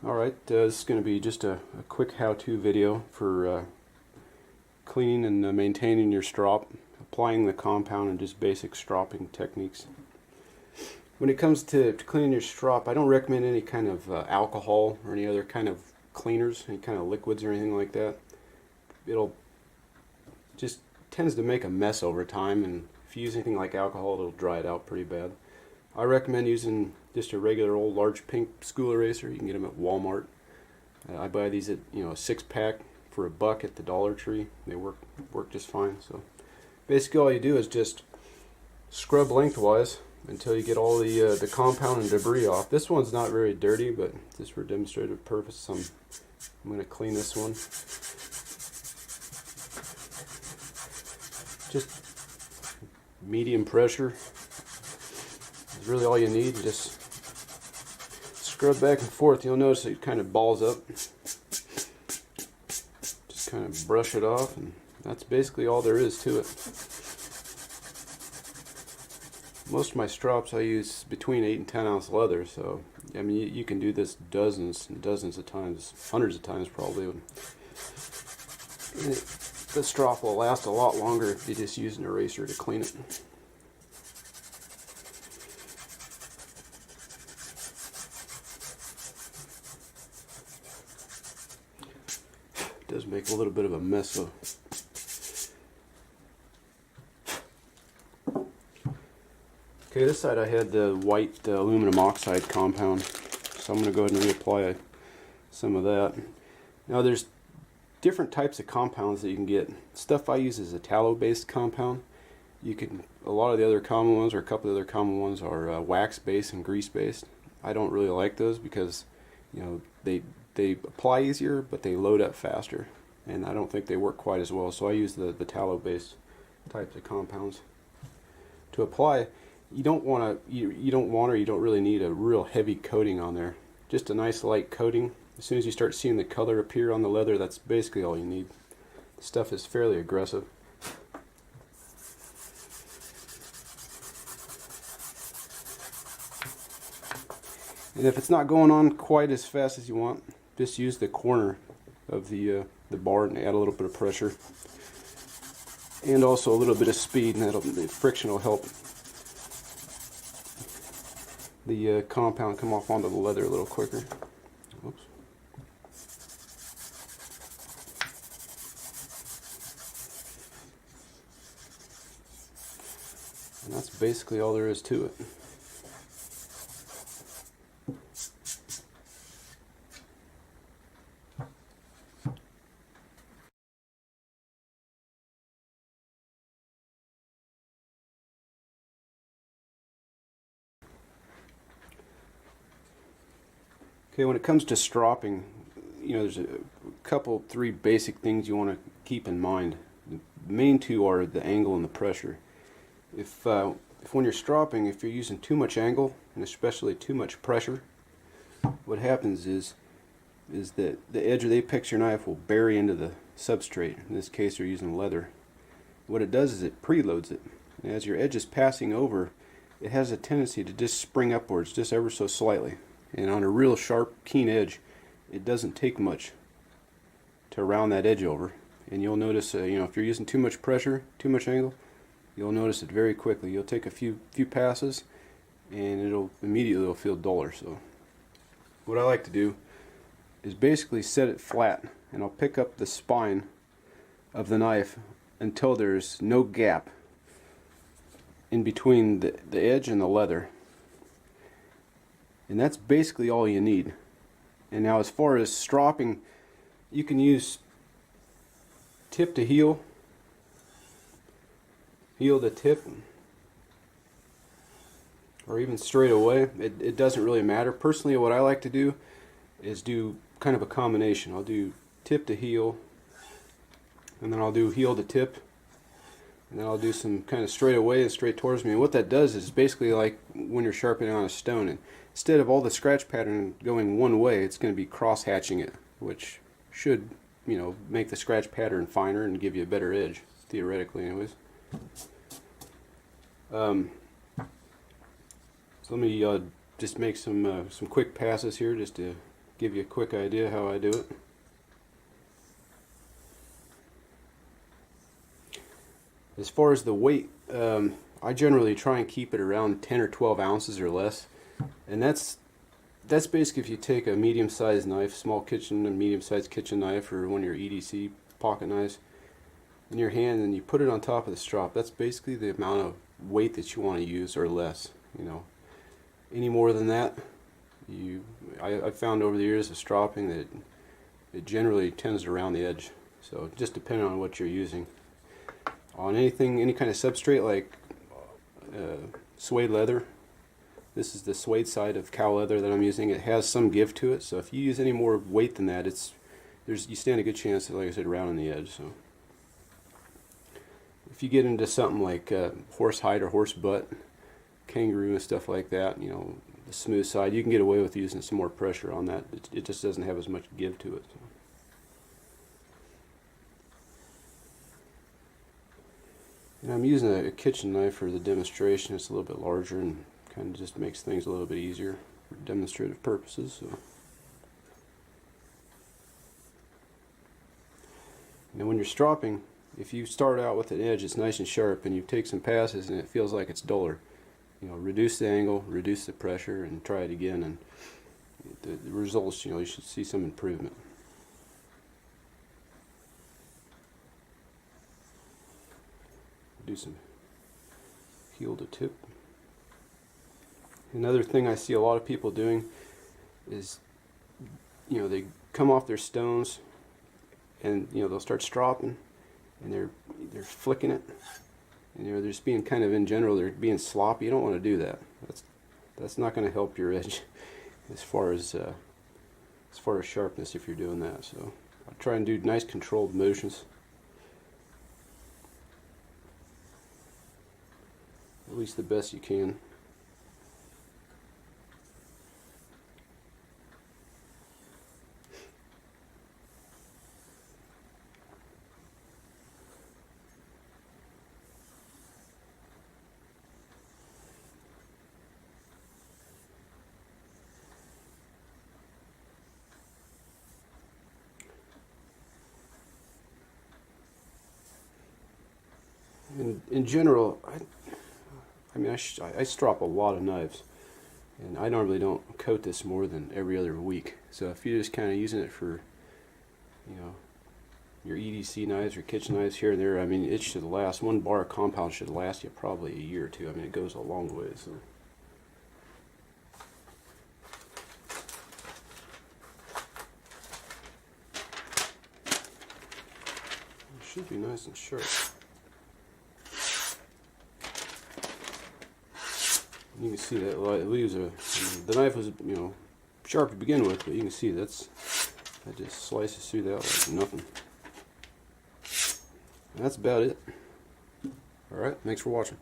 Alright, this is going to be just a quick how-to video for cleaning and maintaining your strop, applying the compound and just basic stropping techniques. When it comes to cleaning your strop, I don't recommend any kind of alcohol or any other kind of cleaners, any kind of liquids or anything like that. It'll just tends to make a mess over time, and if you use anything like alcohol, it'll dry it out pretty bad. I recommend using just a regular old large pink school eraser. You can get them at Walmart. I buy these at a 6-pack for $1 at the Dollar Tree. They work just fine. So basically all you do is just scrub lengthwise until you get all the compound and debris off. This one's not very dirty, but just for demonstrative purpose, I'm going to clean this one. Just medium pressure is really all you need. Just scrub back and forth. You'll notice it kind of balls up. Just kind of brush it off, and that's basically all there is to it. Most of my strops I use between 8 and 10 ounce leather, so I mean you can do this dozens and dozens of times, hundreds of times probably. And the strop will last a lot longer if you just use an eraser to clean it. It does make a little bit of a mess though. Okay, this side I had the white aluminum oxide compound, so I'm going to go ahead and reapply some of that. Now there's different types of compounds that you can get. Stuff I use is a tallow-based compound. A lot of the other common ones, or a couple of the other common ones, are wax-based and grease-based. I don't really like those because they apply easier, but they load up faster, and I don't think they work quite as well. So I use the tallow-based types of compounds to apply. You don't want or you don't really need a real heavy coating on there. Just a nice light coating. As soon as you start seeing the color appear on the leather, that's basically all you need. The stuff is fairly aggressive. And if it's not going on quite as fast as you want, just use the corner of the bar and add a little bit of pressure. And also a little bit of speed, and the friction will help the compound come off onto the leather a little quicker. Oops. And that's basically all there is to it. Okay, when it comes to stropping, there's a couple, 3 basic things you want to keep in mind. The main two are the angle and the pressure. If when you're stropping, if you're using too much angle and especially too much pressure, what happens is that the edge or the apex of your knife will bury into the substrate. In this case, you're using leather. What it does is it preloads it. And as your edge is passing over, it has a tendency to just spring upwards just ever so slightly. And on a real sharp, keen edge, it doesn't take much to round that edge over. And you'll notice, if you're using too much pressure, too much angle, you'll notice it very quickly. You'll take a few passes, and it'll immediately feel duller. So, what I like to do is basically set it flat, and I'll pick up the spine of the knife until there's no gap in between the edge and the leather. And that's basically all you need. And now as far as stropping, you can use tip to heel, heel to tip, or even straight away. It doesn't really matter. Personally, what I like to do is do kind of a combination. I'll do tip to heel, and then I'll do heel to tip, and then I'll do some kind of straight away and straight towards me. And what that does is basically like when you're sharpening on a stone. And instead of all the scratch pattern going one way, it's going to be cross hatching it, which should, make the scratch pattern finer and give you a better edge, theoretically, anyways. So let me just make some quick passes here, just to give you a quick idea how I do it. As far as the weight, I generally try and keep it around 10 or 12 ounces or less, and that's basically if you take a medium-sized knife, small kitchen and medium-sized kitchen knife, or one of your EDC pocket knives, in your hand, and you put it on top of the strop. That's basically the amount of weight that you want to use, or less. You know, any more than that, I've found over the years of stropping that it generally tends to round the edge. So just depending on what you're using. On anything, any kind of substrate like suede leather. This is the suede side of cow leather that I'm using. It has some give to it, so if you use any more weight than that, you stand a good chance of, like I said, rounding the edge. So if you get into something like horse hide or horse butt, kangaroo and stuff like that, you know, the smooth side, you can get away with using some more pressure on that. It just doesn't have as much give to it. So. And I'm using a kitchen knife for the demonstration. It's a little bit larger and kind of just makes things a little bit easier for demonstrative purposes. So. Now when you're stropping, if you start out with an edge that's nice and sharp and you take some passes and it feels like it's duller, you know, reduce the angle, reduce the pressure, and try it again, and the results, you know, you should see some improvement. Do some heel to tip. Another thing I see a lot of people doing is, you know, they come off their stones and, you know, they'll start stropping and they're flicking it, and, you know, they're just being kind of, in general, they're being sloppy. You don't want to do that. That's not going to help your edge as far as sharpness if you're doing that. So I try and do nice controlled motions. At least the best you can. In general, I strop a lot of knives, and I normally don't coat this more than every other week. So if you're just kind of using it for, you know, your EDC knives or kitchen knives here and there, I mean, it should last. One bar of compound should last you probably a year or two. I mean, it goes a long way. So. It should be nice and sharp. You can see that it leaves the knife was, you know, sharp to begin with, but you can see that just slices through that like nothing. And that's about it. Alright, thanks for watching.